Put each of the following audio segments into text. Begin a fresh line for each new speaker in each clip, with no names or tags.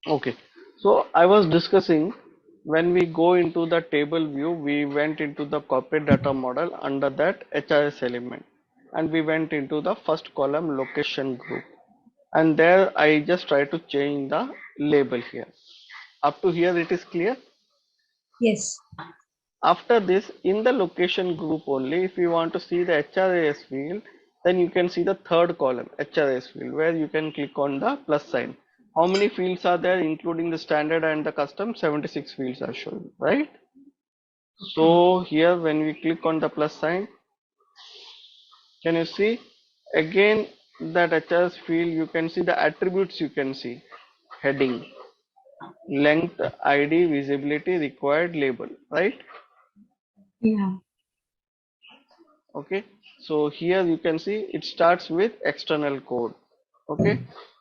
Okay, so I was discussing when we go into the table view, we went into the corporate data model under that HRS element, and we went into the first column location group, and there I just try to change the label here. Up to here it is clear.
Yes.
After this, in the location group only, if you want to see the HRAS field, then you can see the third column, HRAS field, where you can click on the plus sign. How many fields are there, including the standard and the custom? 76 fields are shown, right?
Okay.
So here, when we click on the plus sign, can you see again that HRS field? You can see the attributes. You can see heading, length, ID, visibility, required label, right?
Yeah.
Okay, so here you can see it starts with external code. Okay,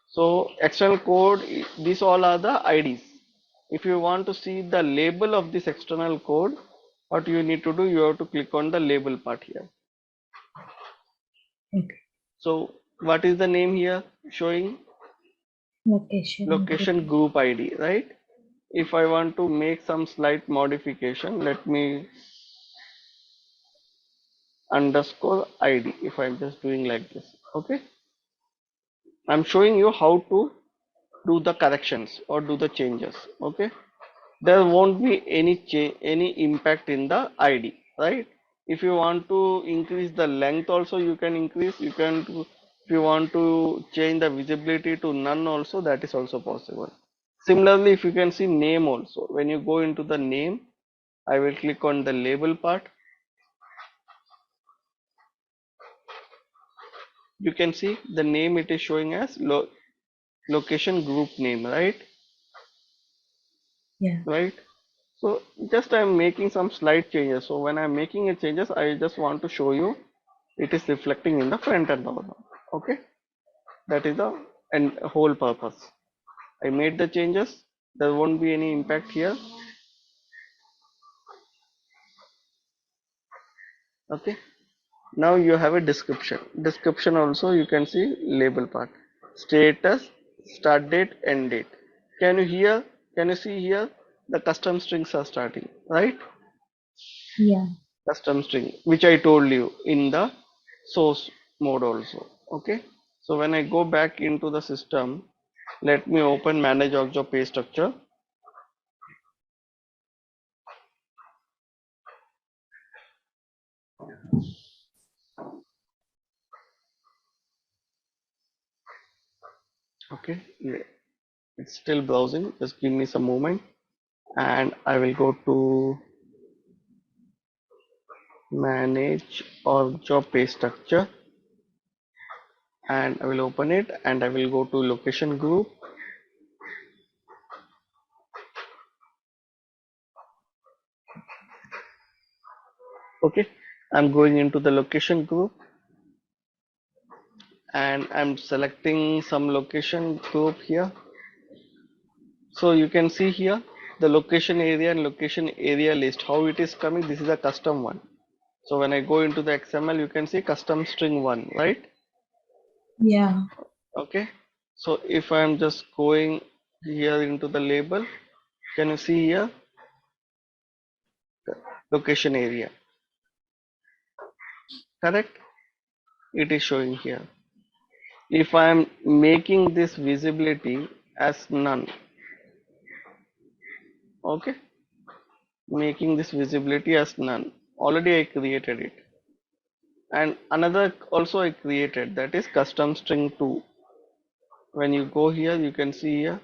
so external code, these all are the IDs. If you want to see the label of this external code, what you need to do, you have to click on the label part here.
Okay.
So what is the name here showing?
Location group.
Location group ID, right? If I want to make some slight modification, let me underscore ID, if I'm just doing like this. Okay, I'm showing you how to do the corrections or do the changes. Okay, there won't be any impact in the ID, right? If you want to increase the length also, you can increase. You can do, if you want to change the visibility to none also, that is also possible. Similarly, if you can see name also, when you go into the name, I will click on the label part. You can see the name, it is showing as location group name, right?
Yeah.
Right. So just I'm making some slight changes. So when I'm making a changes, I just want to show you it is reflecting in the front end also. Okay, that is the and whole purpose. I made the changes. There won't be any impact here. Okay. Now you have a description. Description also you can see label part. Status, start date, end date. Can you hear? Can you see here? The custom strings are starting, right?
Yeah.
Custom string, which I told you in the source mode also. Okay, so when I go back into the system, let me open manage org job pay structure. Okay, yeah, it's still browsing, just give me some moment, and I will go to manage org job pay structure, and I will open it, and I will go to location group. Okay, I'm going into the location group, and I'm selecting some location group here. So you can see here the location area and location area list, how it is coming. This is a custom one. So when I go into the XML, you can see custom string one, right?
Yeah.
Okay. So if I'm just going here into the label, can you see here location area? Correct? It is showing here. If I'm making this visibility as none, okay, making this visibility as none. Already I created it. And another also I created, that is custom string 2. When you go here, you can see here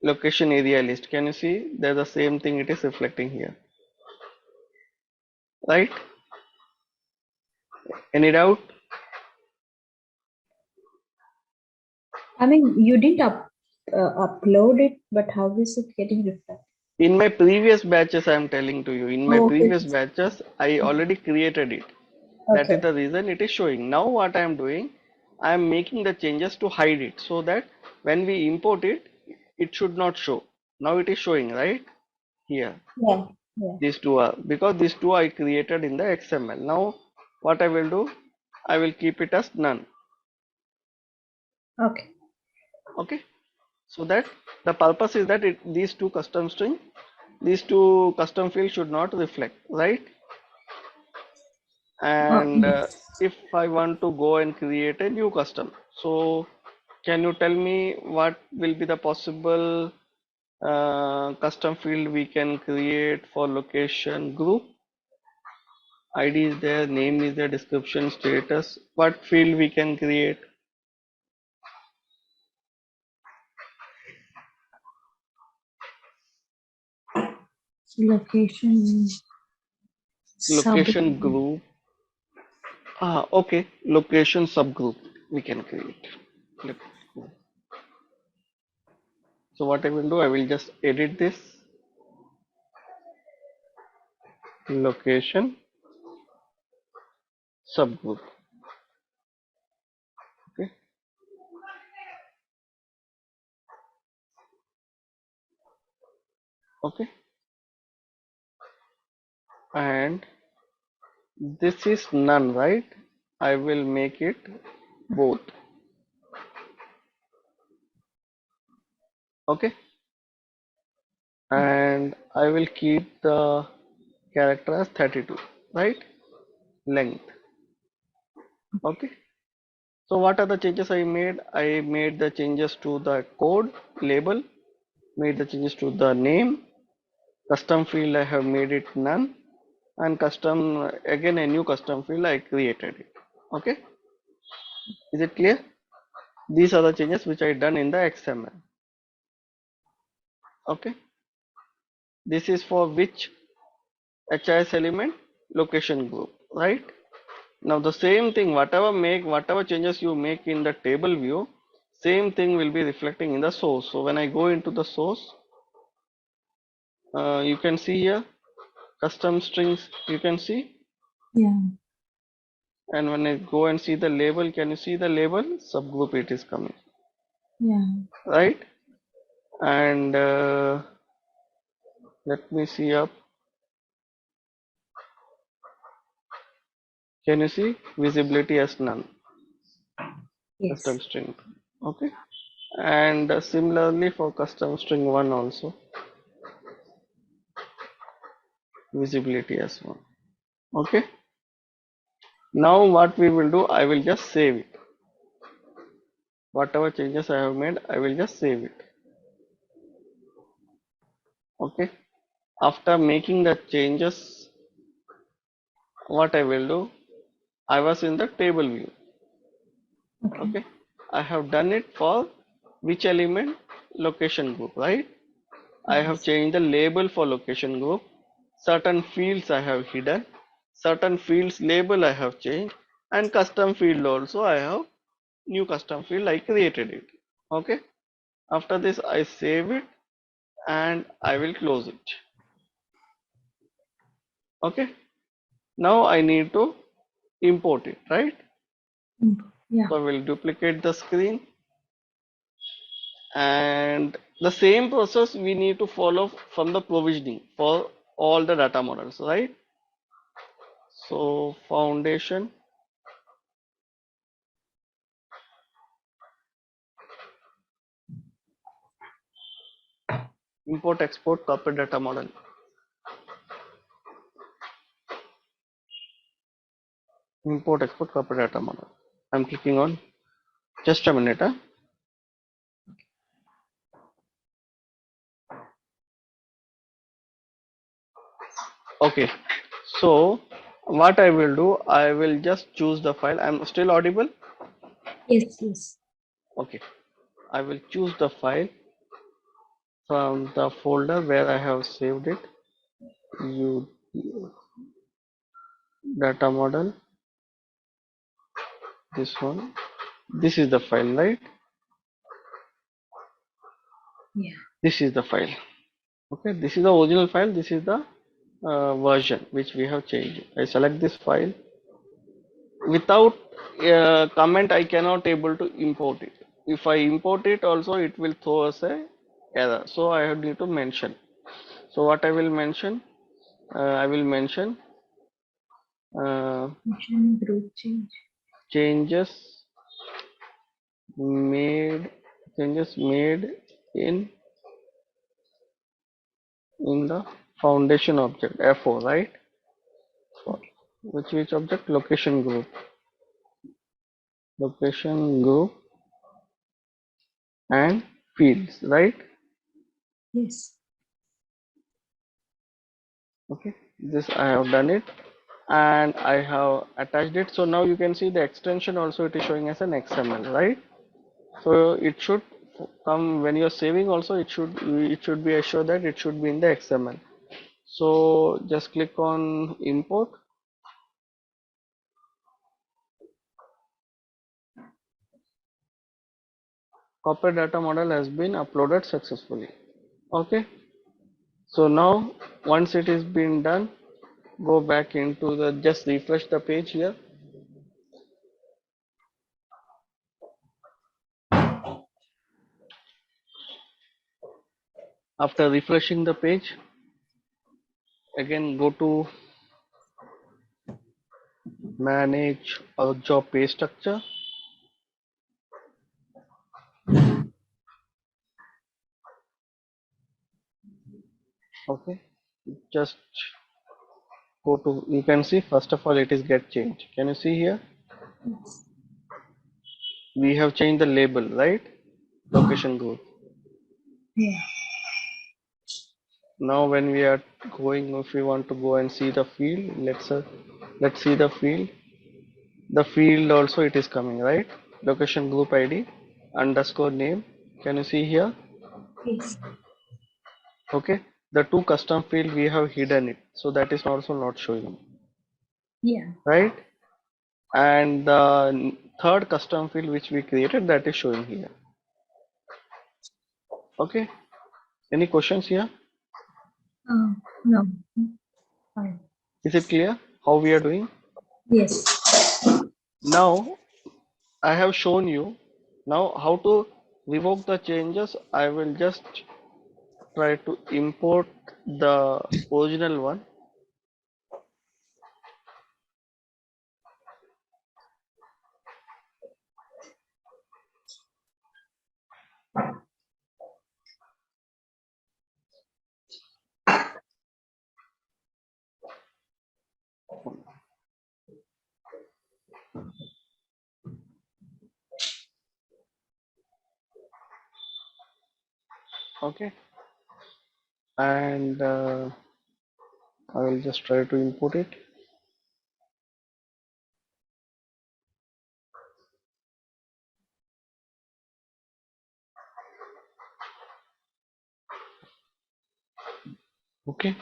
location area list. Can you see there's the same thing, it is reflecting here, right? Any doubt?
I mean, you didn't upload it, but how is it getting reflected?
In my previous batches, I am telling to you, in my
Oh, okay.
previous batches, I already created it. That is
Okay.
the reason it is showing. Now what I am doing, I am making the changes to hide it so that when we import it, it should not show. Now it is showing, right? Here.
Yeah. Yeah.
These two are, because these two I created in the XML. Now what I will do, I will keep it as none.
Okay.
Okay, so that the purpose is that these two custom fields should not reflect, right? And
Yes.
if I want to go and create a new custom, so can you tell me what will be the possible custom field we can create for location group? ID is there, name is there, description, status. What field we can create?
Location
Location
subgroup.
group. Ah, okay. Location subgroup we can create. Let- So what I will do, I will just edit this location subgroup. Okay. Okay. And this is none, right? I will make it both. Okay. And I will keep the character as 32, right? Length. Okay. So what are the changes I made? I made the changes to the code label, made the changes to the name, custom field I have made it none, and custom again a new custom field I created it. Okay, is it clear? These are the changes which I done in the XML. Okay, this is for which HIS element? Location group, right? Now the same thing, whatever changes you make in the table view, same thing will be reflecting in the source. So when I go into the source, you can see here custom strings, you can see.
Yeah.
And when I go and see the label, can you see the label? Subgroup it is coming,
Yeah.
right? And let me see up. Can you see visibility as none? Custom
Yes.
string. Okay. And similarly for custom string one also, visibility as one. Okay. Now what we will do, I will just save it. Whatever changes I have made, I will just save it. Okay. After making the changes, what I will do, I was in the table view.
Okay.
Okay, I have done it for which element? Location group, right? I have
Yes.
changed the label for location group. Certain fields I have hidden, certain fields label I have changed, and custom field also I have new custom field I created it. Okay, after this I save it and I will close it. Okay, now I need to import it, right?
Yeah.
So I will duplicate the screen, and the same process we need to follow from the provisioning for all the data models, right? So foundation, import export corporate data model, import export corporate data model. I'm clicking on, just a minute. Okay, so what I will do, I will just choose the file. I'm still audible.
Yes. Yes.
Okay, I will choose the file from the folder where I have saved it. You data model, this one, this is the file, right?
Yeah.
This is the file. Okay, this is the original file, this is the version which we have changed. I select this file. Without comment I cannot able to import it. If I import it also, it will throw us a error, so I have need to mention. So what I will mention, I will mention uh,
Group change.
changes made changes made in the foundation object FO, right? Which object? Location group and fields, right?
Yes.
Okay, this I have done it and I have attached it. So now you can see the extension also it is showing as an XML, right? So it should come when you're saving also it should be assured that it should be in the XML. So just click on import. Corporate data model has been uploaded successfully. Okay, so now once it is been done, go back into the, just refresh the page here. After refreshing the page, again go to manage our job pay structure. Okay, just go to, you can see first of all it is get changed. Can you see here?
Yes.
We have changed the label, right? Location group.
Yeah.
Now when we are going, if we want to go and see the field, let's see the field. The field also it is coming, right? Location group ID underscore name. Can you see here?
Yes.
Okay. The two custom field we have hidden it, so that is also not showing,
Yeah.
right? And the third custom field which we created, that is showing here. Okay. Any questions here?
No. Fine.
Is it clear how we are doing?
Yes.
Now I have shown you now how to revoke the changes. I will just try to import the original one. Okay, and I will just try to import it. Okay,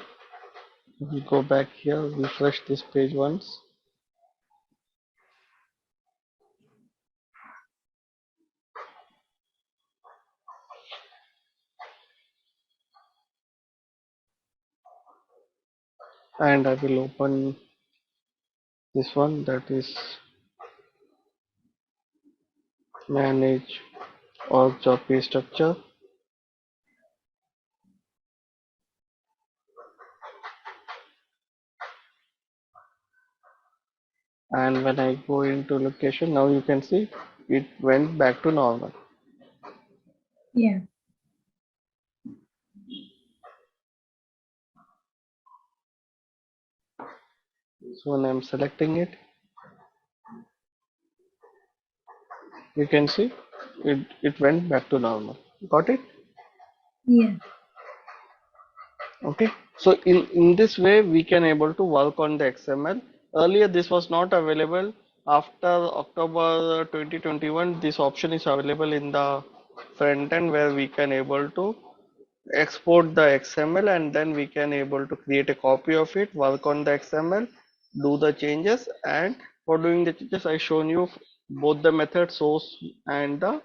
we go back here, refresh this page once. And I will open this one, that is manage org job pay structure. And when I go into location, now you can see it went back to normal.
Yeah.
So when I'm selecting it, you can see it went back to normal. Got it?
Yeah.
Okay, so in this way we can able to work on the XML. Earlier this was not available. After October 2021, this option is available in the front end where we can able to export the XML and then we can able to create a copy of it, work on the XML, do the changes, and for doing the changes I shown you both the method source and the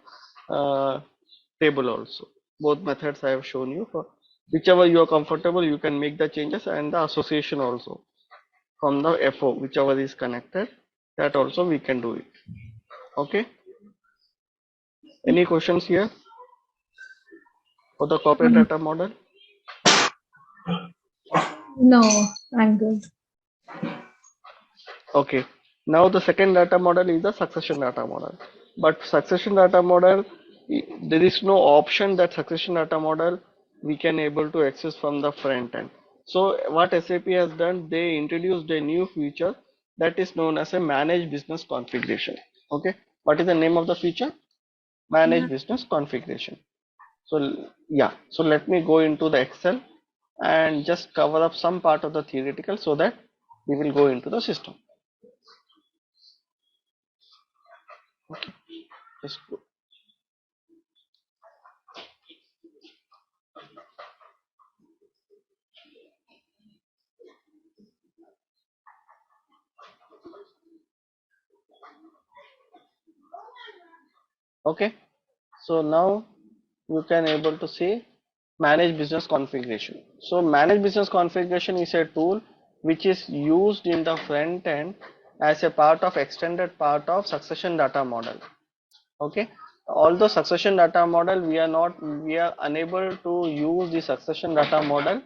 table also. Both methods I have shown you. For whichever you are comfortable, you can make the changes, and the association also from the FO, whichever is connected, that also we can do it. Okay. Any questions here for the corporate
Um,
data model?
no, I'm good.
Okay. Now the second data model is the succession data model. But succession data model, there is no option that succession data model we can able to access from the front end. So what SAP has done, they introduced a new feature that is known as a manage business configuration. Okay, what is the name of the feature? Manage business configuration. So yeah, so let me go into the Excel and just cover up some part of the theoretical so that we will go into the system. Okay, just go. Okay, so now you can able to see manage business configuration. So manage business configuration is a tool which is used in the front end as a part of extended part of succession data model. Okay, although succession data model we are unable to use the succession data model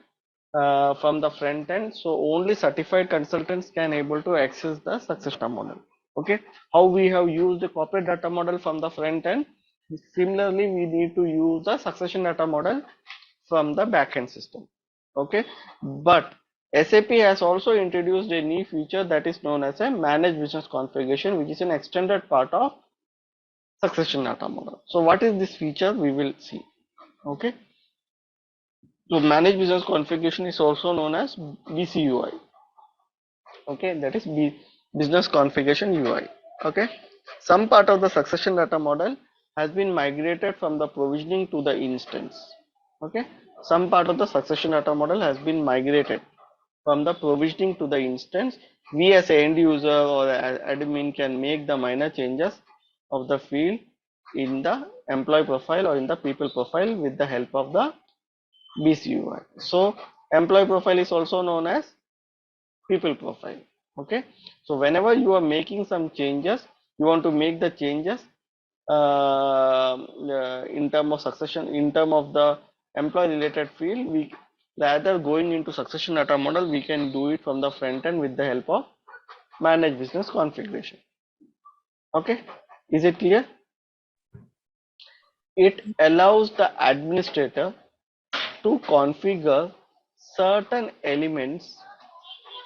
from the front end, so only certified consultants can able to access the succession data model. Okay, how we have used the corporate data model from the front end, similarly we need to use the succession data model from the backend system. Okay, but SAP has also introduced a new feature that is known as a managed business configuration, which is an extended part of succession data model. So what is this feature? We will see. Okay, so managed business configuration is also known as BCUI. Okay, that is business configuration UI. Okay, some part of the succession data model has been migrated from the provisioning to the instance. Okay, some part of the succession data model has been migrated from the provisioning to the instance. We as a end user or admin can make the minor changes of the field in the employee profile or in the people profile with the help of the BCUI. So employee profile is also known as people profile. Okay, so whenever you are making some changes, you want to make the changes in term of succession, in term of the employee related field, we rather going into succession data model, we can do it from the front end with the help of manage business configuration. Okay, is it clear? It allows the administrator to configure certain elements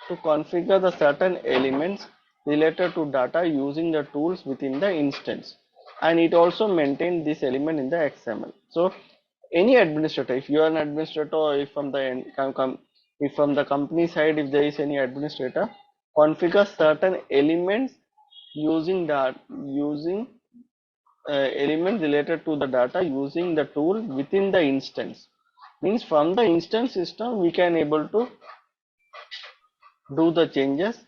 the certain elements related to data using the tools within the instance, and it also maintains this element in the XML. So any administrator, if you are an administrator, or if from the if from the company side, if there is any administrator, configure certain elements using that using element related to the data using the tool within the instance. Means from the instance system we can able to do the changes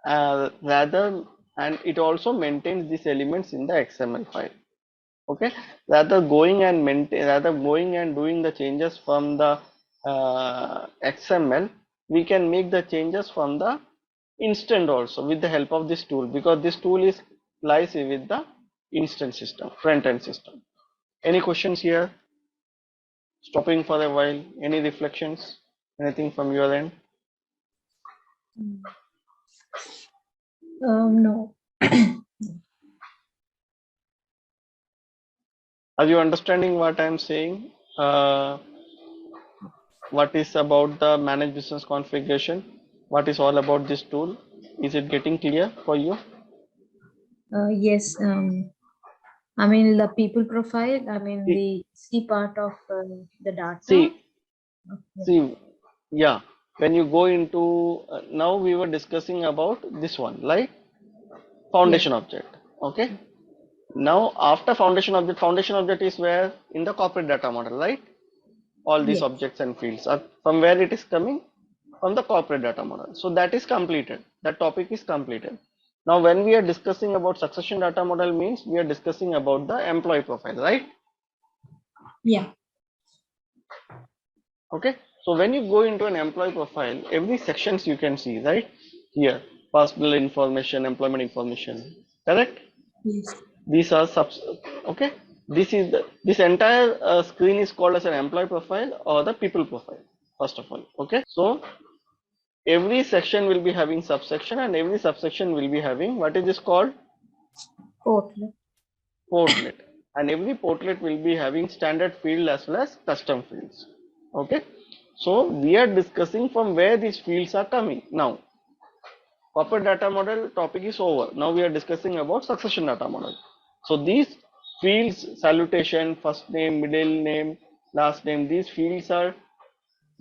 rather, and it also maintains these elements in the XML file. Okay, rather going and doing the changes from the XML, we can make the changes from the instant also with the help of this tool, because this tool is lies with the instant system, front end system. Any questions here? Stopping for a while. Any reflections? Anything from your end?
No.
Are you understanding what I am saying? What is about the managed business configuration? What is all about this tool? Is it getting clear for you?
Yes. I mean the people profile. I mean
See,
the C part of the data.
see,
Okay.
see, yeah. When you go into now we were discussing about this one, like foundation object. Okay. Now after foundation object is where in the corporate data model, right? All these
Yes.
objects and fields are from where it is coming, from the corporate data model. So that is completed. That topic is completed. Now when we are discussing about succession data model, means we are discussing about the employee profile, right?
Yeah.
Okay, so when you go into an employee profile, every sections you can see, right? Here, personal information, employment information, correct?
Yes.
These are subs. Okay, this entire screen is called as an employee profile or the people profile, first of all. Okay, so every section will be having subsection, and every subsection will be having, what is this called?
Portlet.
Portlet. and every portlet will be having standard field as well as custom fields. Okay, so we are discussing from where these fields are coming. Now corporate data model topic is over. Now we are discussing about succession data model. So these fields, salutation, first name, middle name, last name, these fields are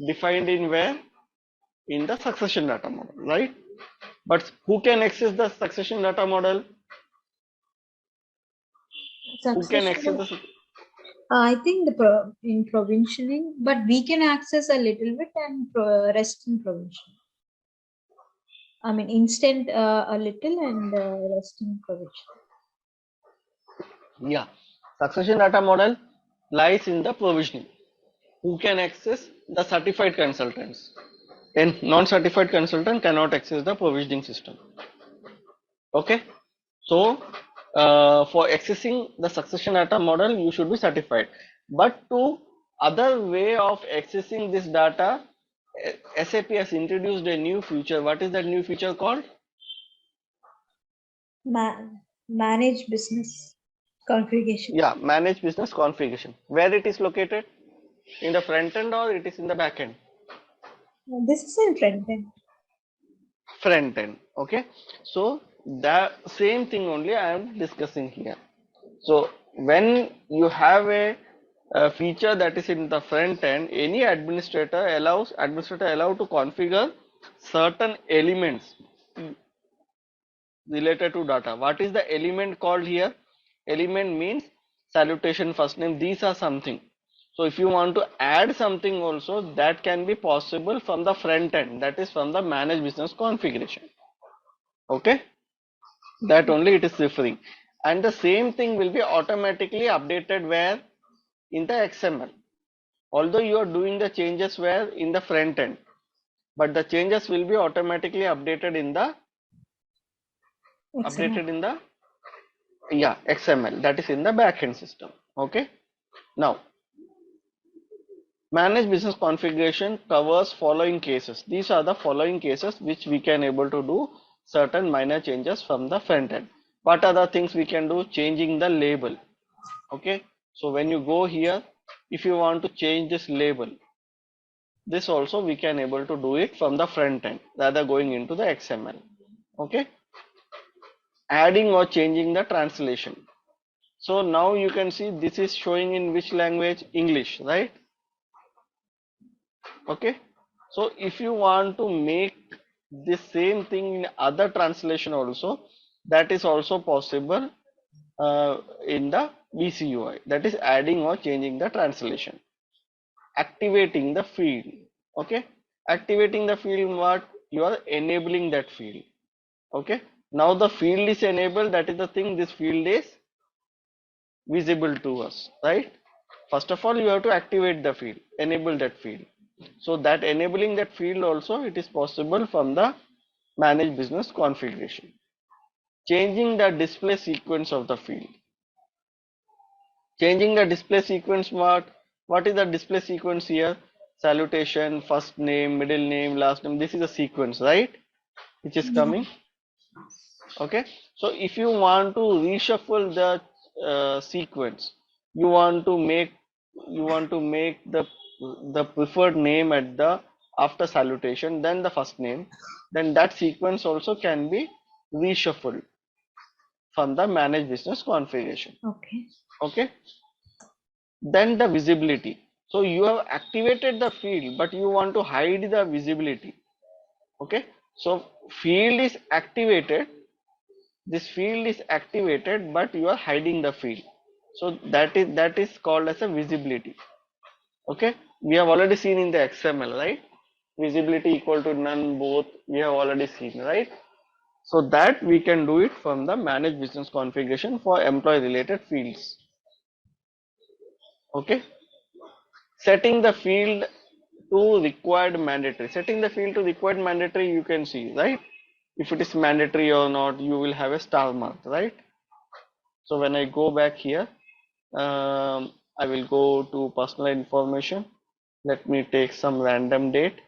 defined in where? In the succession data model, right? But who can access the succession data model? Who can
Succession,
access the?
I think in provisioning, but we can access a little bit and rest in provision. I mean, instant a little and rest in provision.
Yeah, succession data model lies in the provisioning. Who can access? The certified consultants. And non-certified consultant cannot access the provisioning system. Okay, so for accessing the succession data model, you should be certified. But to other way of accessing this data, SAP has introduced a new feature. What is that new feature called?
Manage business configuration.
Yeah, manage business configuration. Where it is located? In the front end or it is in the back end?
This is in front end.
Front end. Okay, so the same thing only I am discussing here. So when you have a feature that is in the front end, any administrator allowed to configure certain elements related to data. What is the element called here? Element means salutation, first name, these are something. So if you want to add something also, that can be possible from the front end, that is from the manage business configuration. Okay, that only it is referring. And the same thing will be automatically updated where? In the XML. Although you are doing the changes where? In the front end, but the changes will be automatically updated in the
XML.
yeah, XML, that is in the backend system. Okay, now manage business configuration covers following cases. These are the following cases which we can able to do certain minor changes from the front end. What are the things we can do? Changing the label. Okay, so when you go here, if you want to change this label, this also we can able to do it from the front end rather going into the XML. Okay, adding or changing the translation. So now you can see this is showing in which language? English, right? Okay, so if you want to make the same thing in other translation also, that is also possible in the BCUI, that is adding or changing the translation. Activating the field. Okay, activating the field, what? You are enabling that field. Okay, now the field is enabled, that is the thing, this field is visible to us, right? First of all, you have to activate the field, enable that field. So that enabling that field also, it is possible from the manage business configuration. Changing the display sequence of the field. Changing the display sequence, what is the display sequence here? Salutation, first name, middle name, last name, this is a sequence, right, which is
Yeah.
coming. Okay, so if you want to reshuffle the sequence, you want to make the preferred name at the after salutation, then the first name, then that sequence also can be reshuffled from the manage business configuration.
Okay.
Okay, then the visibility. So you have activated the field, but you want to hide the visibility. Okay, so field is activated, this field is activated, but you are hiding the field. So that is called as a visibility. Okay, we have already seen in the XML, right? Visibility equal to none, both, we have already seen, right? So that we can do it from the manage business configuration for employee related fields. Okay, setting the field to required mandatory. Setting the field to required mandatory, you can see, right? If it is mandatory or not, you will have a star mark, right? So when I go back here, I will go to personal information. Let me take some random date.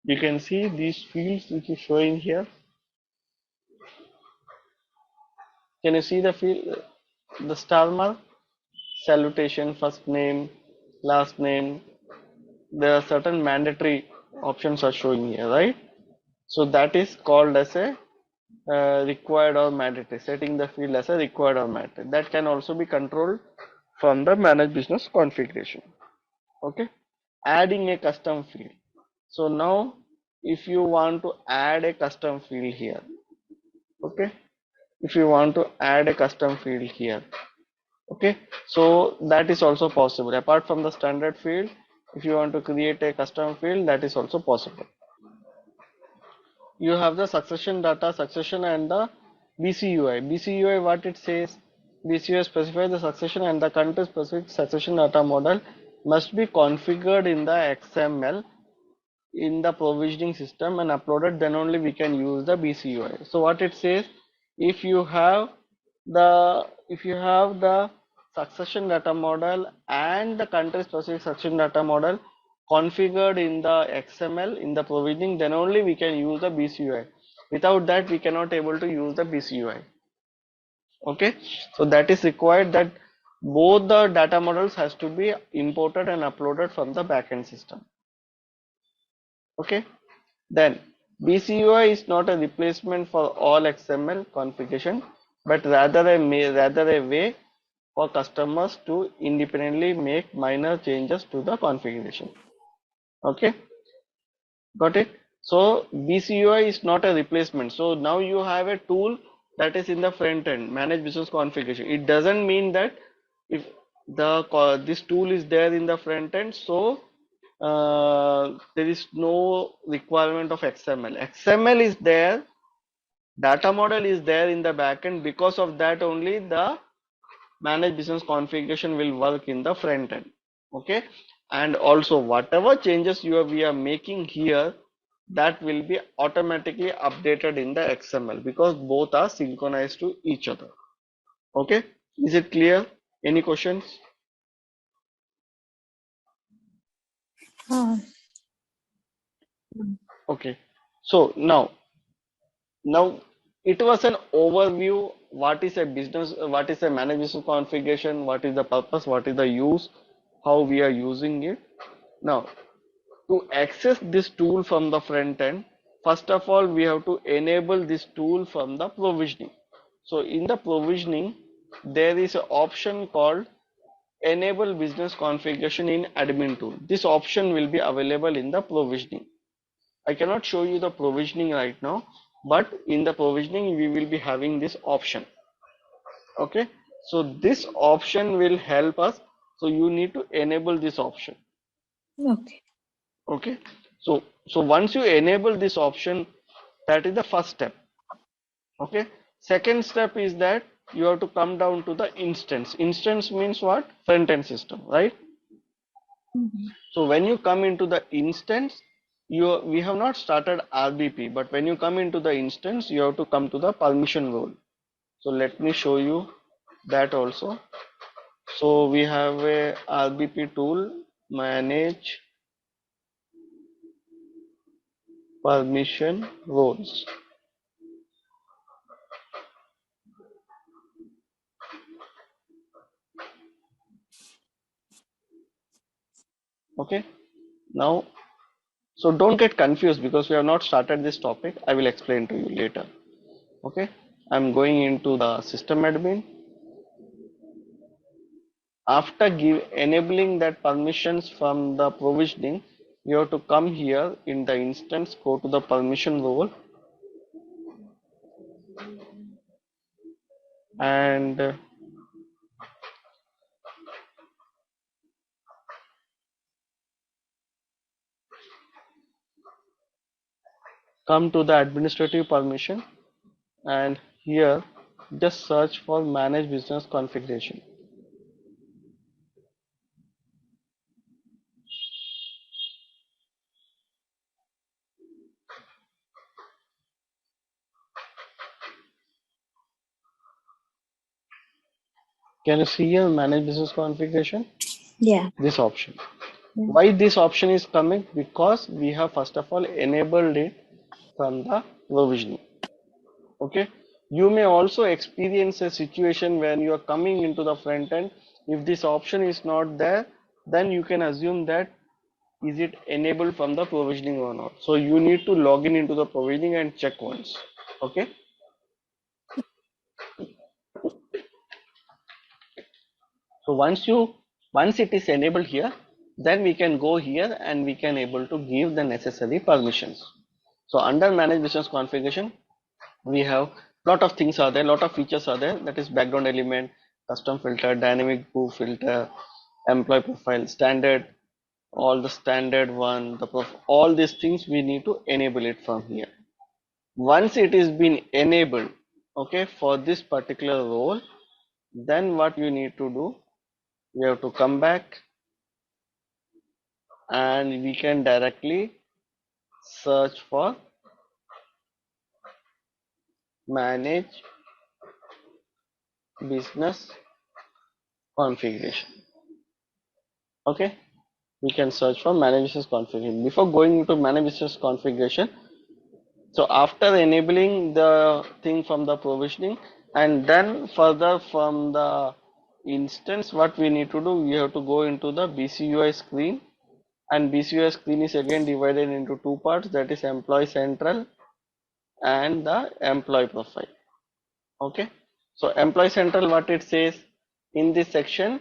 You can see these fields which is showing here. Can you see the field, the star mark? Salutation, first name, last name. There are certain mandatory options are showing here, right? So that is called as a required or mandatory, setting the field as a required or mandatory. That can also be controlled from the manage business configuration. Okay, adding a custom field. So now if you want to add a custom field here, okay, if you want to add a custom field here, okay, so that is also possible. Apart from the standard field, if you want to create a custom field, that is also possible. You have the succession data, succession and the BCUI. BCUI, what it says, BCUI specifies the succession and the country specific succession data model must be configured in the XML in the provisioning system and uploaded, then only we can use the BCUI. So what it says, if you have the succession data model and the country specific succession data model configured in the XML in the provisioning, then only we can use the BCUI. Without that we cannot able to use the BCUI. Okay, so that is required that both the data models has to be imported and uploaded from the backend system. Okay, then BCUI is not a replacement for all XML configuration, but rather a way for customers to independently make minor changes to the configuration. Okay, got it? So BCUI is not a replacement. So now you have a tool that is in the front end, manage business configuration. It doesn't mean that if this tool is there in the front end, so there is no requirement of XML. XML is there, data model is there in the backend. Because of that only the manage business configuration will work in the front end. Okay, and also whatever changes we are making here, that will be automatically updated in the XML because both are synchronized to each other. Okay, is it clear? Any questions?
Ah,
Okay, so now it was an overview. What is a business? What is a managed business configuration? What is the purpose? What is the use? How we are using it? Now, to access this tool from the front end, first of all, we have to enable this tool from the provisioning. So, in the provisioning, there is an option called Enable Business Configuration in Admin Tool. This option will be available in the provisioning. I cannot show you the provisioning right now, but in the provisioning we will be having this option. Okay, so this option will help us. So you need to enable this option.
okay.
Okay, so once you enable this option, that is the first step. Okay, second step is that you have to come down to the instance. Instance means what? Front end system, right?
Mhm.
So when you come into the instance, we have not started RBP, but when you come into the instance, you have to come to the permission role. So let me show you that also. So we have a RBP tool, manage permission roles. Okay, now, so don't get confused because we have not started this topic. I will explain to you later. Okay, I'm going into the system admin. After enabling that permissions from the provisioning, you have to come here in the instance, go to the permission role and come to the administrative permission, and here just search for manage business configuration. Can you see here manage business configuration?
Yeah.
This option. Why this option is coming? Because we have first of all enabled it from the provisioning. Okay, you may also experience a situation when you are coming into the front end. If this option is not there, then you can assume that is it enabled from the provisioning or not. So you need to log in into the provisioning and check once. Okay, so once it is enabled here, then we can go here and we can able to give the necessary permissions. So under manage business configuration, we have lot of things are there, lot of features are there, that is background element, custom filter, dynamic group filter, employee profile, standard, all the standard one, the all these things we need to enable it from here. Once it is been enabled, okay, for this particular role, then what you need to do, we have to come back and we can directly search for manage business configuration. Okay, we can search for manage business configuration. Before going into manage business configuration, so after enabling the thing from the provisioning and then further from the instance, what we need to do, we have to go into the BCUI screen, and BCUI screen is again divided into two parts, that is employee central and the employee profile. Okay, so employee central, what it says in this section,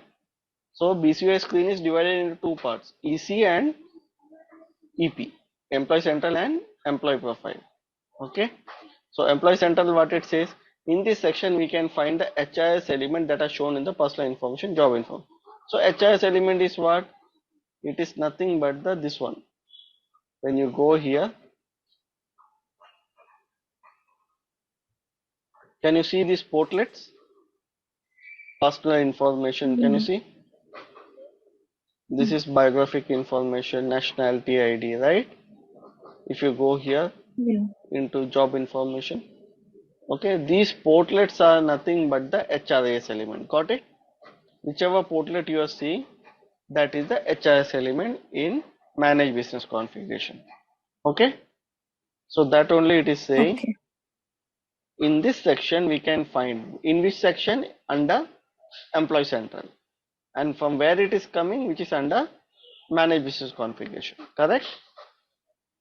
so BCUI screen is divided into two parts, EC and EP, employee central and employee profile. Okay, so employee central, what it says, in this section we can find the HIS element that are shown in the personal information, job info. So HIS element is what? It is nothing but the this one. When you go here, can you see these portlets? Personal information, can you
Yeah.
see? This is biographic information, nationality ID, right? If you go here
Yeah.
into job information, okay, these portlets are nothing but the HRIS element. Got it? Whichever portlet you are seeing, that is the HRIS element in manage business configuration. Okay, so that only it is saying.
Okay.
In this section we can find, in which section? Under employee central, and from where it is coming, which is under manage business configuration, correct?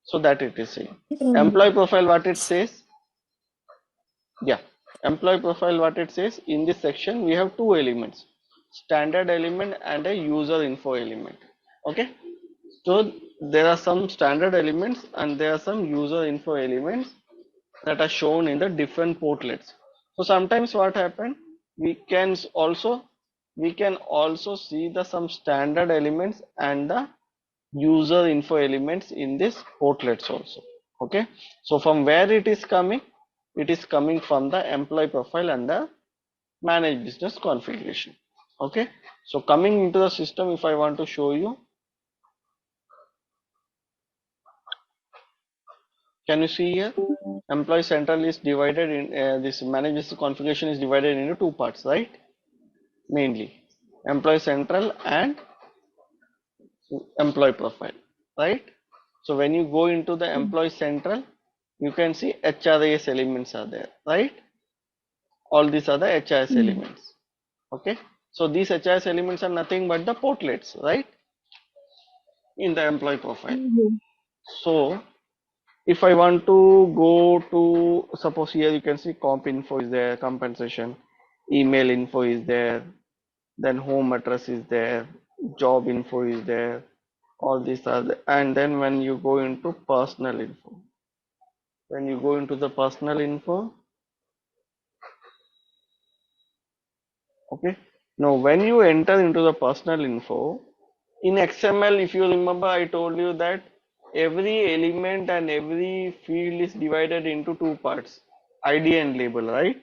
So that it is saying.
Yeah.
Employee profile, what it says, yeah, employee profile, what it says, in this section we have two elements, standard element and a user info element. Okay, so there are some standard elements and there are some user info elements that are shown in the different portlets. So sometimes what happen, we can also see the some standard elements and the user info elements in this portlets also. Okay, so from where it is coming, it is coming from the employee profile and the manage business configuration. Okay, so coming into the system, if I want to show you, can you see here, employee central is divided in this manage business configuration is divided into two parts, right? Mainly employee central and employee profile, right? So when you go into the employee central, you can see HRIS elements are there, right? All these are the HRIS
Yeah.
elements. Okay, so these HRIS elements are nothing but the portlets, right, in the employee profile.
Yeah.
So if I want to go to, suppose here you can see comp info is there, compensation, email info is there, then home address is there, job info is there, all these are there. And then when you go into personal info, when you go into the personal info, okay, now when you enter into the personal info in XML, if you remember, I told you that every element and every field is divided into two parts, ID and label, right?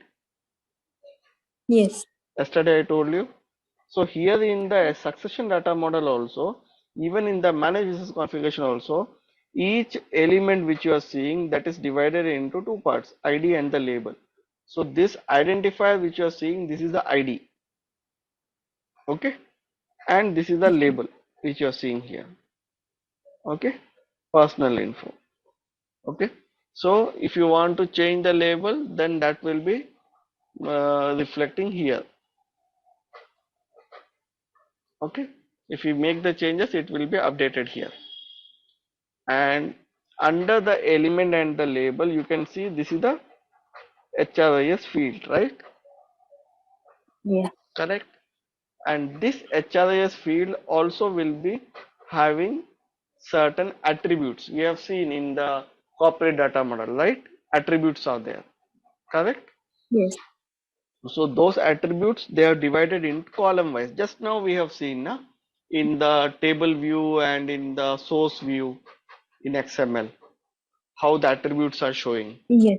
Yes.
Yesterday I told you. So here in the succession data model also, even in the manage business configuration also, each element which you are seeing, that is divided into two parts, ID and the label. So this identifier which you are seeing, this is the ID, okay, and this is the
Okay.
label which you are seeing here. Okay, personal info. Okay, so if you want to change the label, then that will be reflecting here. Okay, if you make the changes, it will be updated here. And under the element and the label, you can see this is the HRIS field, right?
Yeah.
Correct. And this HRIS field also will be having certain attributes. We have seen in the corporate data model, right? Attributes are there, correct?
Yes.
So those attributes, they are divided in column wise. Just now we have seen in the table view and in the source view in XML how the attributes are showing
Yes.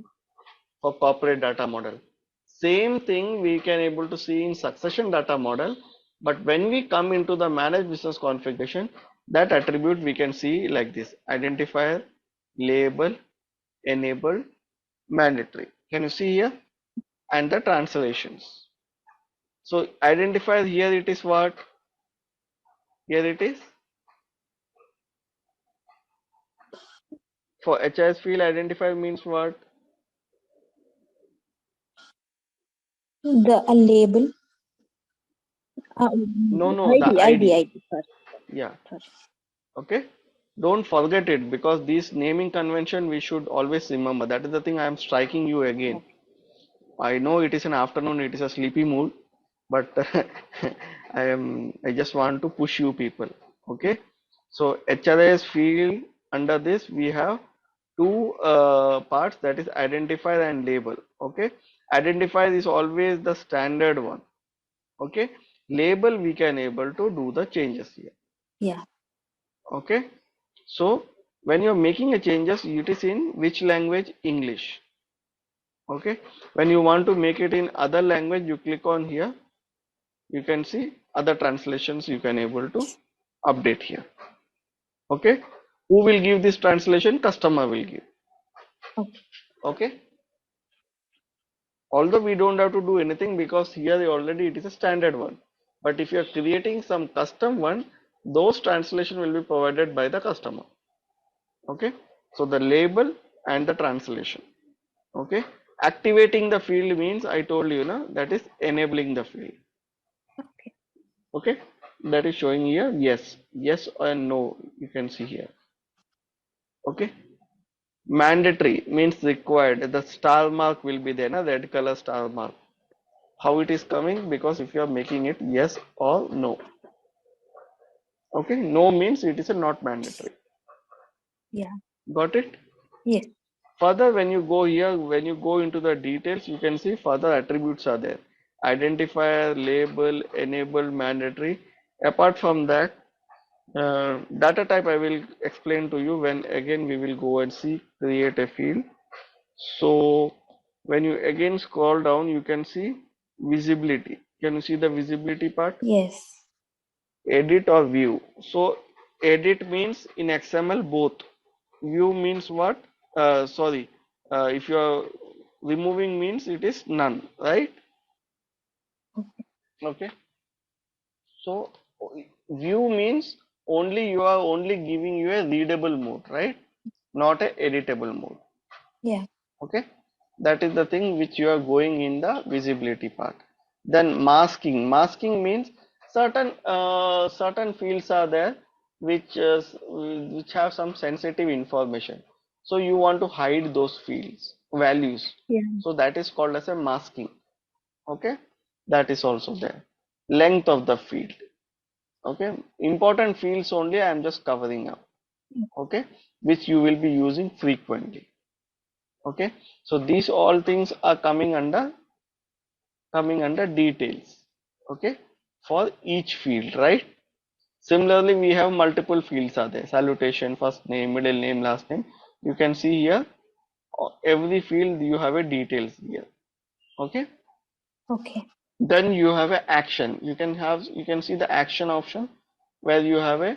for corporate data model. Same thing we can able to see in succession data model, but when we come into the manage business configuration, that attribute we can see like this: identifier, label, enable, mandatory. Can you see here? And the translations. So identifier here it is what? Here it is. For HIS field, identifier means what?
The label.
No, no, the
ID, ID,
ID.
ID. Sorry.
Yeah.
Sorry.
Okay. Don't forget it, because this naming convention we should always remember. That is the thing I am striking you again.
Okay.
I know it is an afternoon, it is a sleepy mood, but I just want to push you people. Okay. So HRIS field, under this we have two parts, that is identifier and label. Okay. Identifier is always the standard one. Okay. Label we can able to do the changes here.
Yeah.
Okay. So when you're making a changes, it is in which language? English. Okay. When you want to make it in other language, you click on here. You can see other translations you can able to update here. Okay. Who will give this translation? Customer will give.
Okay.
Okay. Although we don't have to do anything, because here already it is a standard one. But if you are creating some custom one, those translation will be provided by the customer. Okay. So the label and the translation. Okay. Activating the field means, I told you that is enabling the field.
Okay.
Okay. That is showing here yes, yes and no, you can see here. Okay. Mandatory means required. The star mark will be there, red color star mark. How it is coming? Because if you are making it yes or no. Okay. No means it is a not mandatory.
Yeah.
Got it?
Yes.
Further, when you go here, when you go into the details, you can see further attributes are there: identifier, label, enabled, mandatory. Apart from that, data type I will explain to you when again we will go and see create a field. So when you again scroll down, you can see visibility. Can you see the visibility part?
Yes.
Edit or view. So edit means in XML both. View means what? Sorry, if you are removing means it is none, right?
Okay.
Okay. So view means only you are only giving you a readable mode, right? Not a editable mode.
Yeah.
Okay. That is the thing which you are going in the visibility part. Then masking. Masking means certain fields are there which have some sensitive information. So you want to hide those fields, values.
Yeah.
So that is called as a masking. Okay. That is also there. Length of the field. Okay. Important fields only I am just covering up. Okay. Which you will be using frequently. Okay. So these all things are coming under details. Okay. For each field, right? Similarly, we have multiple fields are there: salutation, first name, middle name, last name. You can see here every field you have a details here. Okay.
Okay.
Then you have a action. You can see the action option where you have a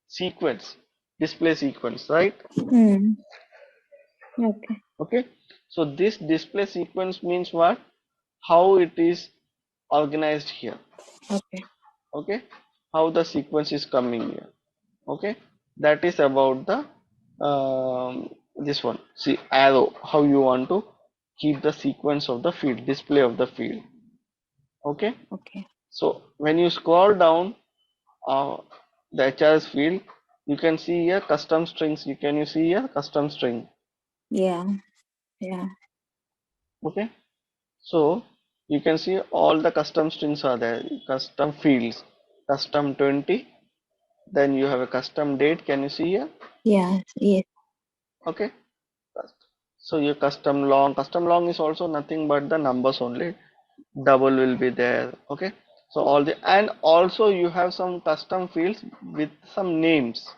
sequence, display sequence, right?
Hmm. Okay.
Okay. So this display sequence means what? How it is organized here.
Okay.
Okay. How the sequence is coming here. Okay. That is about the this one. See arrow, how you want to keep the sequence of the field, display of the field. Okay.
Okay.
So when you scroll down uh, the HRS field, you can see here custom strings. You see here custom string.
Yeah. Yeah.
Okay. So you can see all the custom strings are there, custom fields, custom 20. Then you have a custom date. Can you see here?
Yeah. Yes.
Okay. So your custom long is also nothing but the numbers only. Double will be there. Okay. So all the, and also you have some custom fields with some names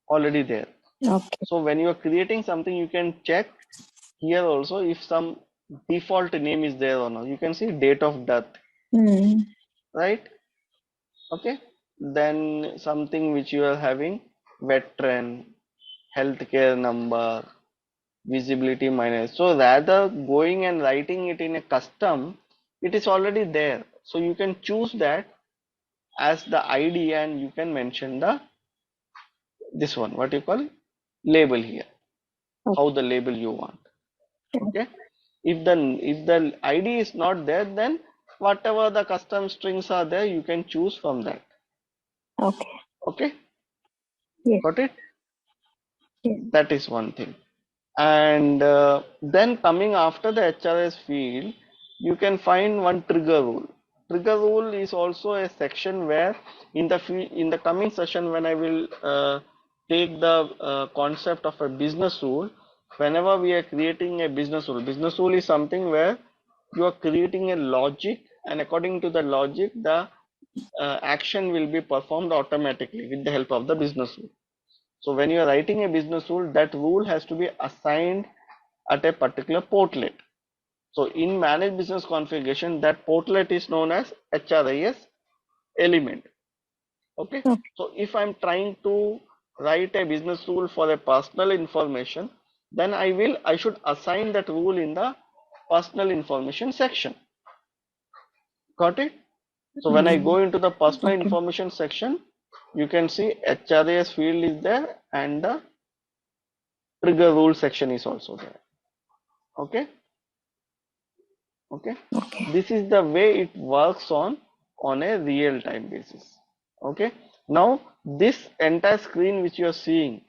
already there.
Okay.
So when you are creating something, you can check here also if some default name is there or not. You can see date of death,
Hmm.
right? Okay. Then something which you are having veteran, healthcare number, visibility minus. So rather going and writing it in a custom, it is already there. So you can choose that as the ID and you can mention the this one, what you call label here, how the label you want.
Okay.
Okay. If the ID is not there, then whatever the custom strings are there, you can choose from that.
Okay.
Okay.
Yes.
Got it?
Yes.
That is one thing. And then coming after the HRS field, you can find one trigger rule. Trigger rule is also a section where in the coming session when I will take the concept of a business rule, whenever we are creating a business rule is something where you are creating a logic, and according to the logic, the action will be performed automatically with the help of the business rule. So when you are writing a business rule, that rule has to be assigned at a particular portlet. So in managed business configuration, that portlet is known as HRIS element. Okay.
Okay.
So if I'm trying to write a business rule for a personal information, then I should assign that rule in the personal information section. Got it? So when I
Hmm.
go into the personal
Okay.
information section, you can see HRIS field is there and the trigger rule section is also there. Okay. Okay.
Okay.
This is the way it works on a real time basis. Okay. Now this entire screen which you are seeing,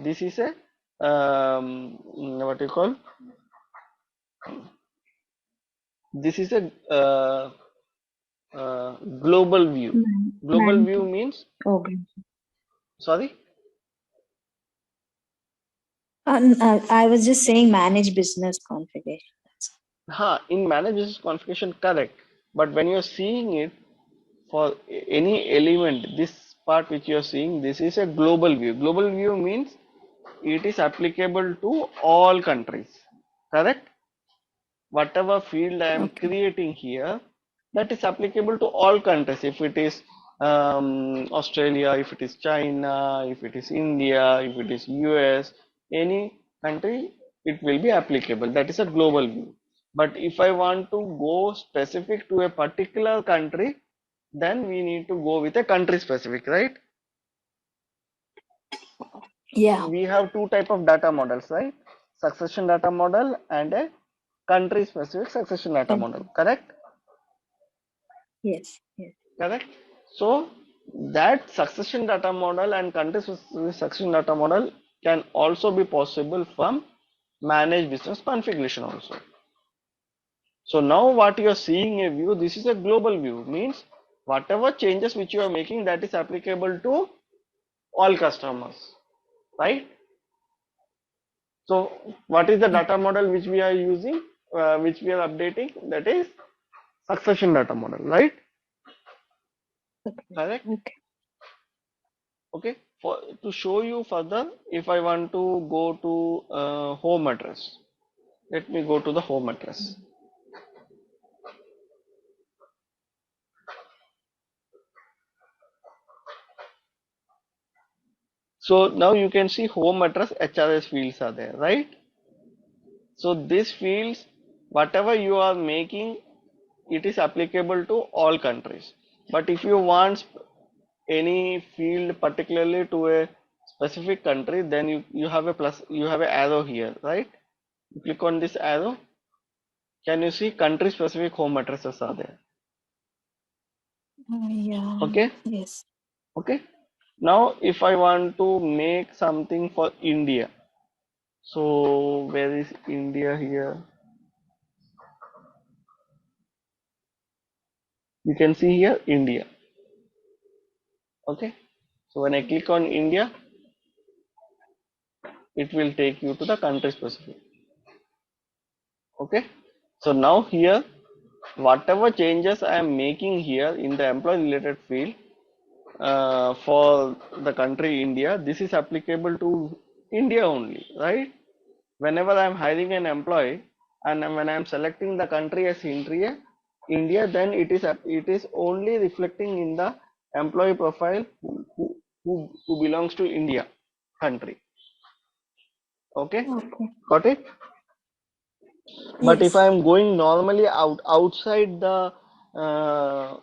this is a what you call, this is a global view. Global view
Man.
means,
Okay.
sorry.
I was just saying manage business configuration.
In managed business configuration, correct. But when you are seeing it for any element, this part which you are seeing, this is a global view. Global view means it is applicable to all countries. Correct? Whatever field I am
Okay.
creating here, that is applicable to all countries. If it is Australia, if it is China, if it is India, if it is US, any country, it will be applicable. That is a global view. But if I want to go specific to a particular country, then we need to go with a country specific, right?
Yeah.
We have two type of data models, right? Succession data model and a country specific succession data model,
Okay.
correct?
Yes. Yes.
Correct. So that succession data model and country specific succession data model can also be possible from managed business configuration also. So now what you are seeing a view, this is a global view, means whatever changes which you are making, that is applicable to all customers, right? So what is the data model which we are using, which we are updating? That is succession data model, right?
Okay.
Correct.
Okay.
Okay. For to show you further, if I want to go to home address, let me go to the home address. So now you can see home address HRS fields are there, right? So these fields, whatever you are making, it is applicable to all countries. But if you want any field particularly to a specific country, then you have a plus, you have an arrow here, right? You click on this arrow. Can you see country specific home addresses are there?
Yeah.
Okay.
Yes.
Okay. Now, if I want to make something for India, so where is India here? You can see here India. Okay. So when I click on India, it will take you to the country specific. Okay. So now here, whatever changes I am making here in the employee related field for the country India, this is applicable to India only, right? Whenever I am hiring an employee and when I am selecting the country as India, then it is only reflecting in the employee profile who belongs to India country. Okay,
Okay.
got it? But if I
Yes.
am going normally outside the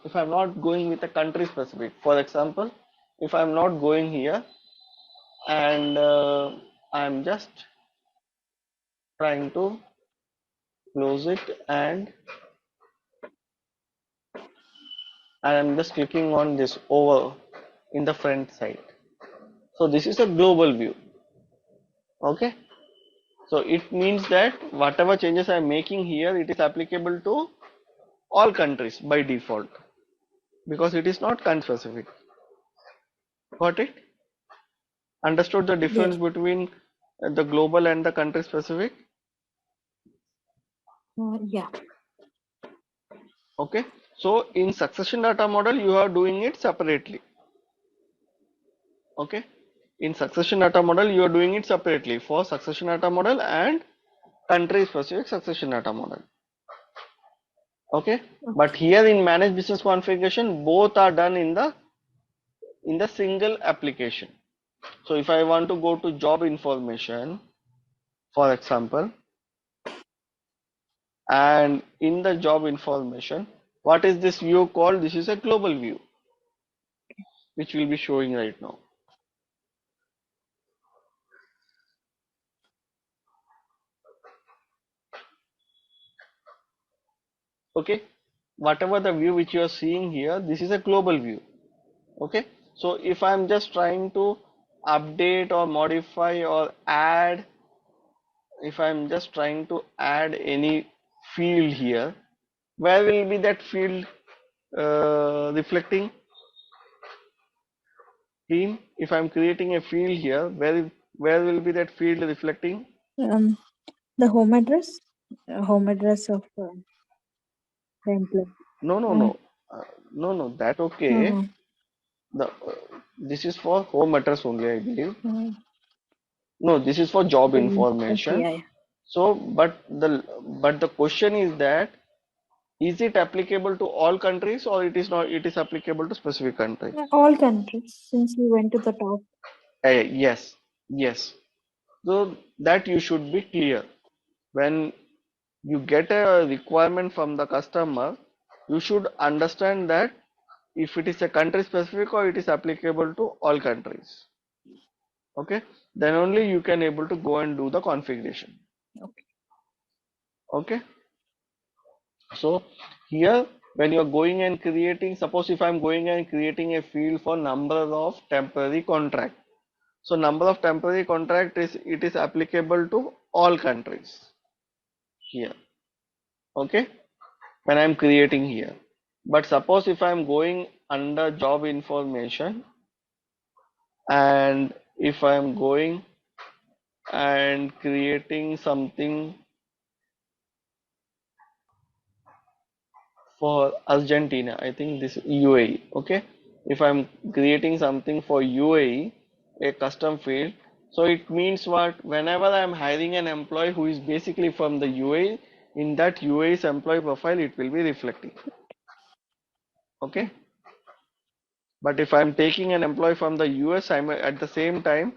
if I'm not going with a country specific, for example, if I'm not going here and I'm just trying to close it and I'm just clicking on this over in the front side. So this is a global view. Okay. So it means that whatever changes I'm making here, it is applicable to all countries by default because it is not country specific. Got it? Understood the difference
Yes.
between the global and the country specific?
Yeah.
Okay. So in succession data model, you are doing it separately. Okay. In succession data model, you are doing it separately for succession data model and country specific succession data model. Okay. But
Okay.
here in managed business configuration, both are done in the single application. So if I want to go to job information, for example, and in the job information, what is this view called? This is a global view, which will be showing right now. Okay, whatever the view which you are seeing here, this is a global view. Okay, so if I'm just trying to update or modify or add, if I'm just trying to add any field here, where will be that field reflecting? Team, if I'm creating a field here, where will be that field reflecting?
Um, the home address of the employee.
No, no,
Uh,
no, no, that okay.
uh-huh.
The this is for home address only, I believe.
Uh,
No, this is for job
then okay.
information.
Yeah.
So, but the question is that is it applicable to all countries or it is not? It is applicable to specific country.
Yeah. All countries. Since we went to the top.
Yes, yes. So that you should be clear when you get a requirement from the customer. You should understand that if it is a country specific or it is applicable to all countries. Okay, then only you can able to go and do the configuration.
Okay.
Okay, so here when you are going and creating, suppose if I'm going and creating a field for number of temporary contract, so number of temporary contract is, it is applicable to all countries here. Okay, when I'm creating here, but suppose if I'm going under job information and if I'm going and creating something for Argentina, I think this UAE. Okay, if I'm creating something for UAE, a custom field, so it means what? Whenever I'm hiring an employee who is basically from the UAE, in that UAE's employee profile, it will be reflecting. Okay, but if I'm taking an employee from the US, I'm at the same time,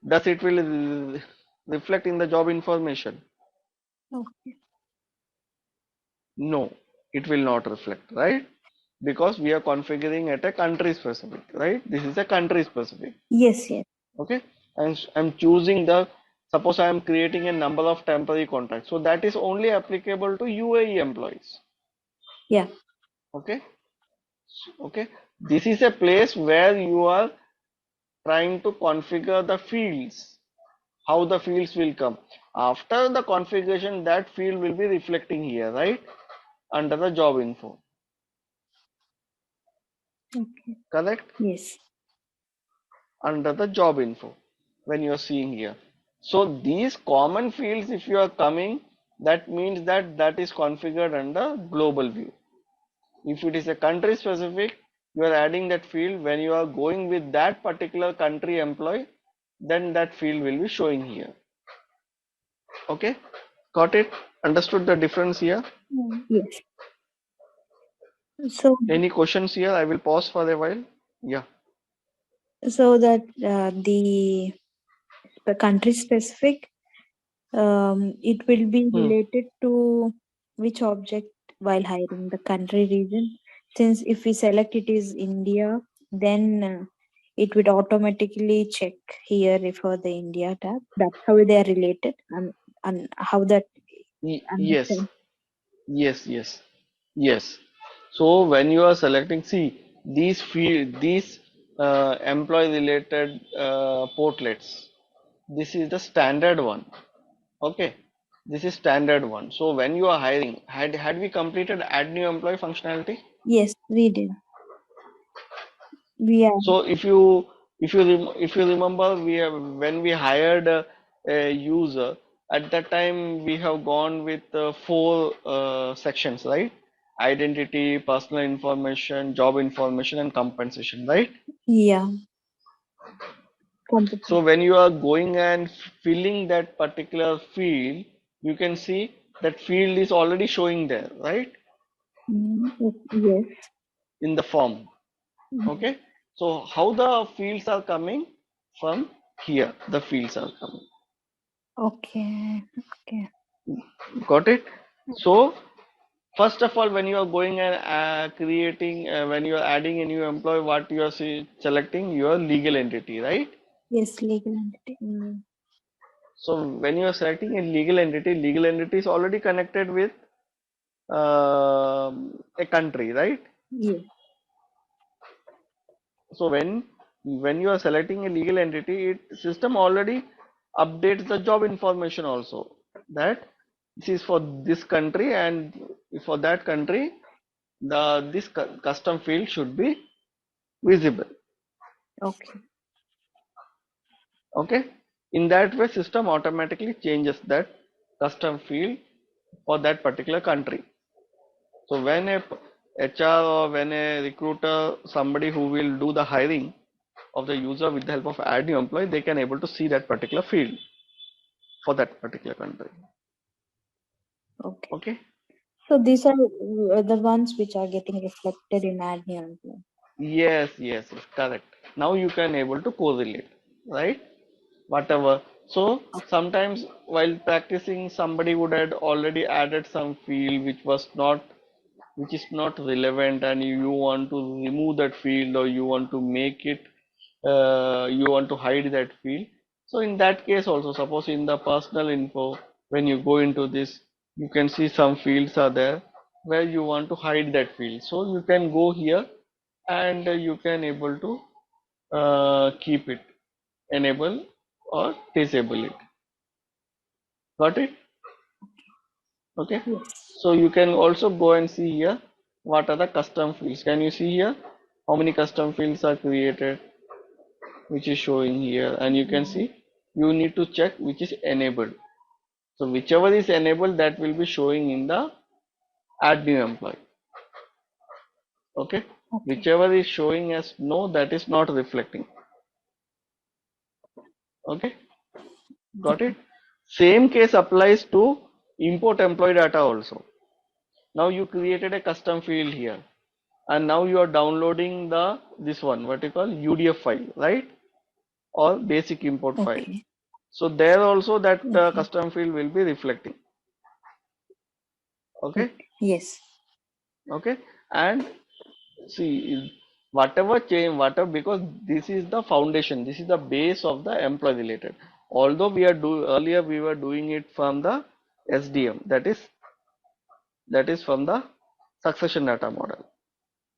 does it will reflect in the job information?
Okay.
No, it will not reflect, right? Because we are configuring at a country specific, right? This is a country specific.
Yes. Yes.
Okay, and I'm choosing the, suppose I am creating a number of temporary contracts, so that is only applicable to UAE employees.
Yeah.
Okay, okay, this is a place where you are trying to configure the fields, how the fields will come. After the configuration, that field will be reflecting here, right? Under the job info,
Okay.
correct?
Yes.
Under the job info, when you are seeing here. So these common fields, if you are coming, that means that that is configured under global view. If it is a country specific, you are adding that field when you are going with that particular country employee, then that field will be showing here. Okay, got it? Understood the difference here?
Yes. So,
Any questions here? I will pause for a while. Yeah.
so that the country specific, it will be
Hmm.
related to which object while hiring the country region. Since if we select it is India, then it would automatically check here for the India tab. That's how they are related, and how that
Yes.
understand.
Yes. Yes. Yes. So when you are selecting, see these employee related portlets. This is the standard one. Okay. This is standard one. So when you are hiring, had we completed add new employee functionality?
Yes, we did. We are.
So if you remember, we have, when we hired a user, at that time we have gone with four sections, right? Identity, personal information, job information, and compensation, right?
Yeah.
So
Competence.
when you are going and filling that particular field, you can see that field is already showing there, right?
Yes.
In the form. Okay. So how the fields are coming from here? The fields are coming.
Okay. Okay.
Got it? So first of all, when you are going and creating, when you are adding a new employee, what you are selecting your legal entity, right?
Yes, legal entity.
So when you are selecting a legal entity is already connected with a country, right?
Yes.
So when you are selecting a legal entity, it system already updates the job information also, that this is for this country, and for that country the this custom field should be visible.
Okay.
Okay, in that way system automatically changes that custom field for that particular country. So when a HR or when a recruiter, somebody who will do the hiring of the user with the help of add new employee, they can able to see that particular field for that particular country.
Okay.
Okay.
So these are the ones which are getting reflected in annual plan.
Yes, correct. Now you can able to correlate, right? Whatever. So sometimes while practicing, somebody would have already added some field which is not relevant, and you want to remove that field, or you want to make it, you want to hide that field. So in that case also, suppose in the personal info, when you go into this, you can see some fields are there where you want to hide that field. So you can go here, and you can able to keep it, enable or disable it. Got it? Okay.
Yes.
So you can also go and see here what are the custom fields. Can you see here how many custom fields are created, which is showing here, and you can see you need to check which is enabled. So whichever is enabled, that will be showing in the add new employee. Okay.
Okay.
Whichever is showing as no, that is not reflecting. Okay. Got it? Same case applies to import employee data also. Now you created a custom field here, and now you are downloading the this one, what you call UDF file, right? Or basic import file.
Okay.
So there also that
Okay.
custom field will be reflecting. Okay.
Okay. Yes.
Okay. And see, whatever change, whatever, because this is the foundation, this is the base of the employee related. Although we are earlier we were doing it from the SDM, that is from the succession data model.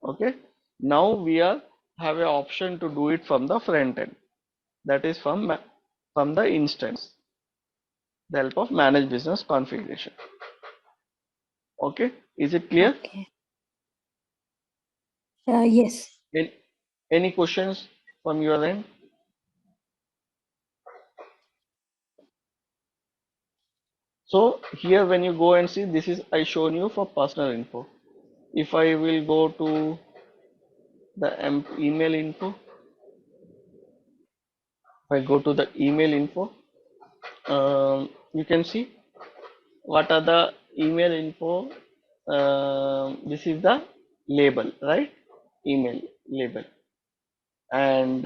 Okay, now we are have an option to do it from the front end, that is from the instance, the help of manage business configuration. Okay, is it clear?
Okay. Yes.
any, any questions from your end? So here when you go and see, this is I shown you for personal info. If I will go to the email info, if I go to the email info, you can see what are the email info. This is the label, right? Email label, and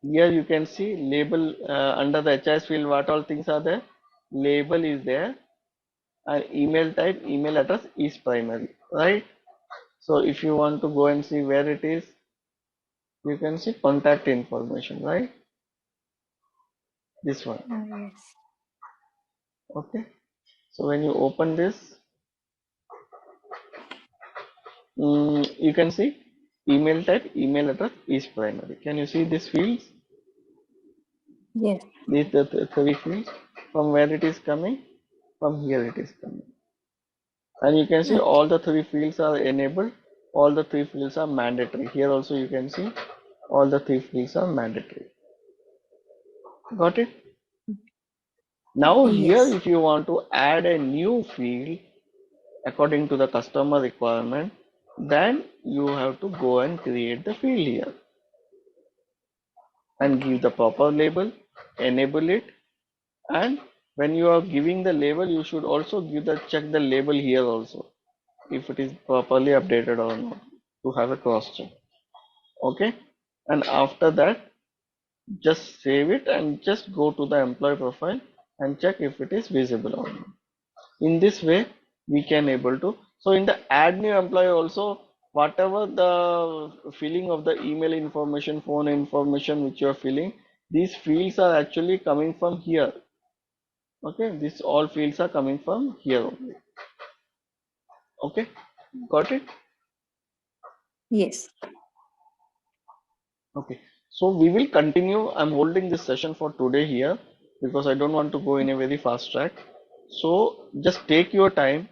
here you can see label under the HIS field. What all things are there? Label is there, and email type, email address is primary, right? So if you want to go and see where it is, you can see contact information, right? This one.
Yes.
Okay. So when you open this, you can see email type, email address is primary. Can you see these fields?
Yes.
These the three fields. From where it is coming? From here it is coming. And you can see
Okay.
all the three fields are enabled. All the three fields are mandatory. Here also you can see all the three fields are mandatory. Got it? Now here,
Yes.
if you want to add a new field according to the customer requirement, then you have to go and create the field here and give
Okay.
the proper label, enable it, and when you are giving the label, you should also check the label here also if it is properly updated or not, to have a cross check. Okay, and after that, just save it and just go to the employee profile and check if it is visible or not. In this way we can able to, so in the add new employee also, whatever the filling of the email information, phone information which you are filling, these fields are actually coming from here. Okay, these all fields are coming from here only. Okay, got it?
Yes.
Okay, so we will continue. I'm holding this session for today here because I don't want to go in a very fast track. So just take your time.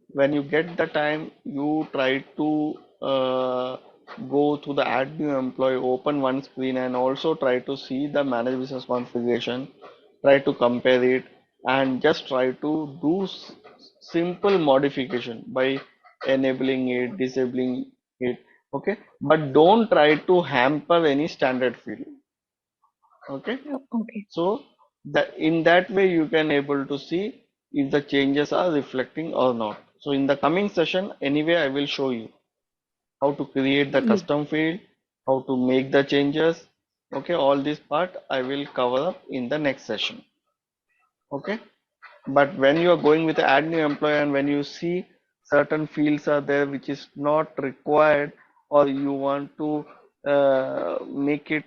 When you get the time, you try to go to the add new employee, open one screen, and also try to see the manage business configuration, try to compare it, and just try to do simple modification by enabling it, disabling it. Okay, but don't try to hamper any standard field. Okay,
Okay.
so that in that way you can able to see if the changes are reflecting or not. So in the coming session, anyway, I will show you how to create the
Yes.
custom field, how to make the changes. Okay, all this part I will cover up in the next session. Okay, but when you are going with add new employee and when you see certain fields are there which is not required, or you want to make it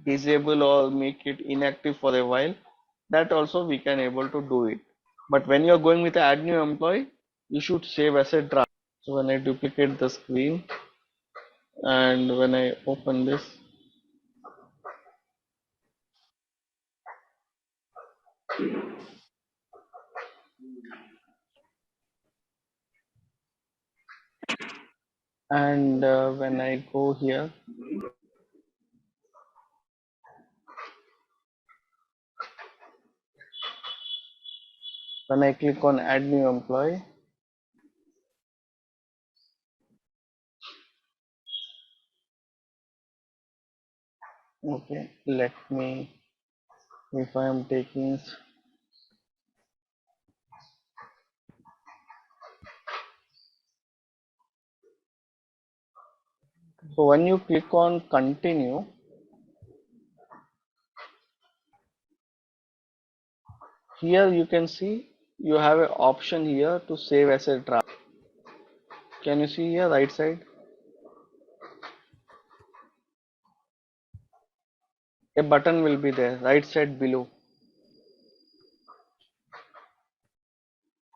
disable or make it inactive for a while, that also we can able to do it. But when you are going with add new employee, you should save as a draft. So when I duplicate the screen and when I open this, and when I go here, when I click on add new employee, okay, let me, if I am taking, so when you click on continue, here you can see you have an option here to save as a draft. Can you see here right side? A button will be there, right side below.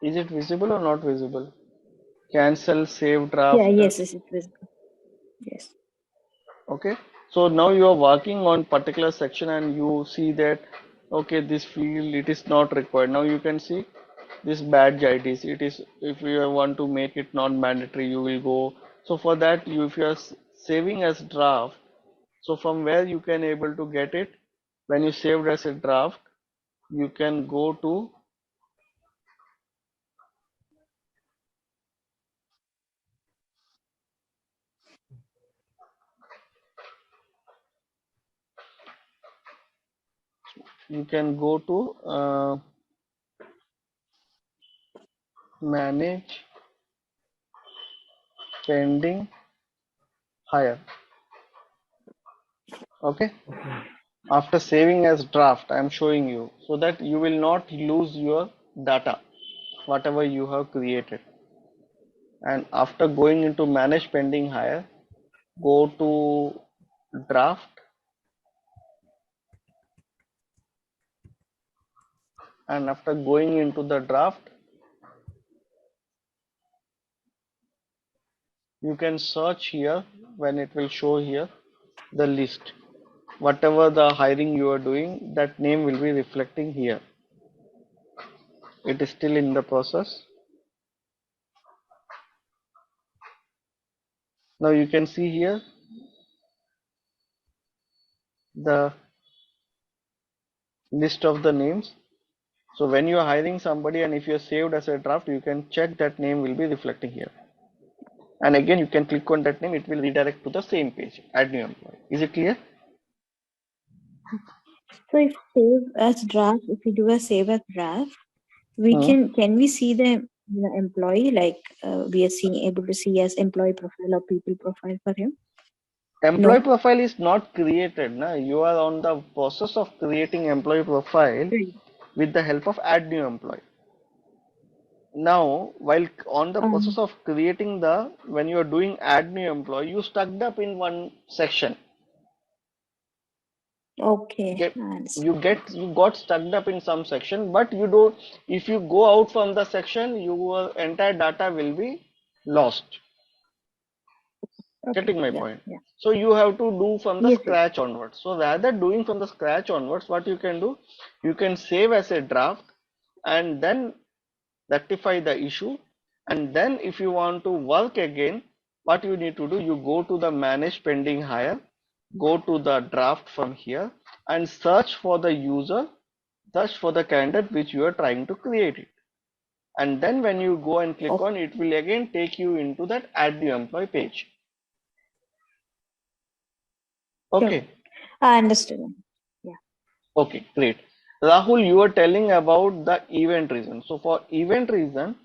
Is it visible or not visible? Cancel, save
Yeah,
draft.
yes, yes, it was. Yes.
Okay. So now you are working on particular section and you see that, okay, this field, it is not required. Now you can see this badge IDs. It is, if you want to make it non-mandatory, you will go. So for that, you, if you are saving as draft, so from where you can able to get it, when you saved as a draft, you can go to, you can go to manage pending hire. Okay.
Okay.
After saving as draft, I am showing you so that you will not lose your data, whatever you have created. And after going into manage pending hire, go to draft, and after going into the draft, you can search here when it will show here the list. Whatever the hiring you are doing, that name will be reflecting here. It is still in the process. Now you can see here the list of the names. So when you are hiring somebody and if you are saved as a draft, you can check that name will be reflecting here. And again, you can click on that name, it will redirect to the same page, add new employee. Is it clear?
So if save as draft, if we do a save as draft, we
Hmm.
can we see the employee, like we are seeing able to see as employee profile or people profile for him?
Employee
No.
profile is not created. Na? You are on the process of creating employee profile
Right.
with the help of add new employee. Now, while on the process of creating the, when you are doing add new employee, you stuck up in one section.
Okay,
Get,
I understand.
you got stuck up in some section, but you don't, if you go out from the section, your entire data will be lost.
Okay,
Getting my
yeah,
point?
yeah.
So you have to do from the
Yes, yes.
scratch onwards. So rather doing from the scratch onwards, what you can do, you can save as a draft and then rectify the issue. And then if you want to work again, what you need to do, you go to the manage pending hire, go to the draft from here and search for the user, search for the candidate which you are trying to create it. And then when you go and click
Okay,
on, it will again take you into that add new employee page.
sure.
Okay.
I understood. Yeah.
Okay, great. Rahul, you were telling about the event reason. So for event reason,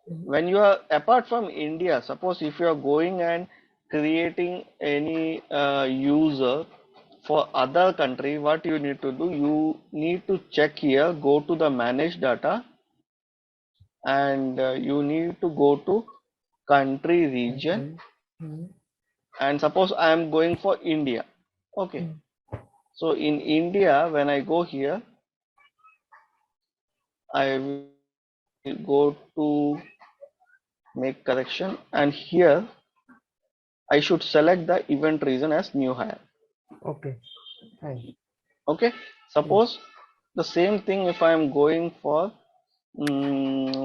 Mhm.
when you are apart from India, suppose if you are going and creating any user for other country, what you need to do, you need to check here, go to the manage data, and you need to go to country region,
Okay. Mhm.
and suppose I am going for India. Okay,
Mhm.
so in India, when I go here, I will go to make correction, and here I should select the event reason as new hire.
Okay. Fine.
Okay,
Yes.
suppose the same thing if I am going for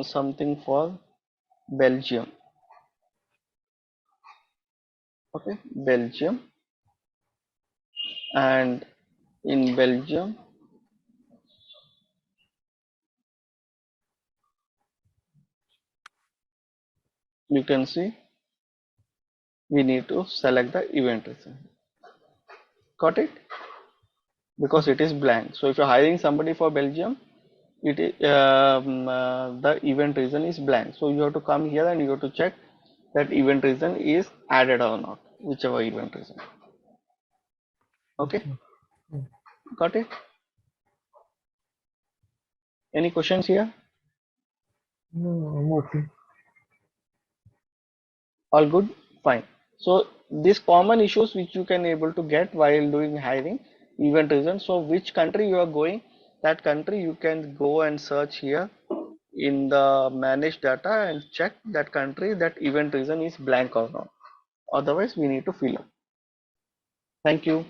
something for Belgium. Okay, Belgium, and in Belgium you can see we need to select the event reason. Got it? Because it is blank. So if you're hiring somebody for Belgium, it is the event reason is blank. So you have to come here and you have to check that event reason is added or not, whichever event reason. Okay,
Okay. Mhm.
got it? Any questions here?
No, I'm okay.
All good? Fine. So these common issues which you can able to get while doing hiring, event reason. So which country you are going, that country you can go and search here in the manage data and check that country, that event reason is blank or not. Otherwise we need to fill up. Thank you.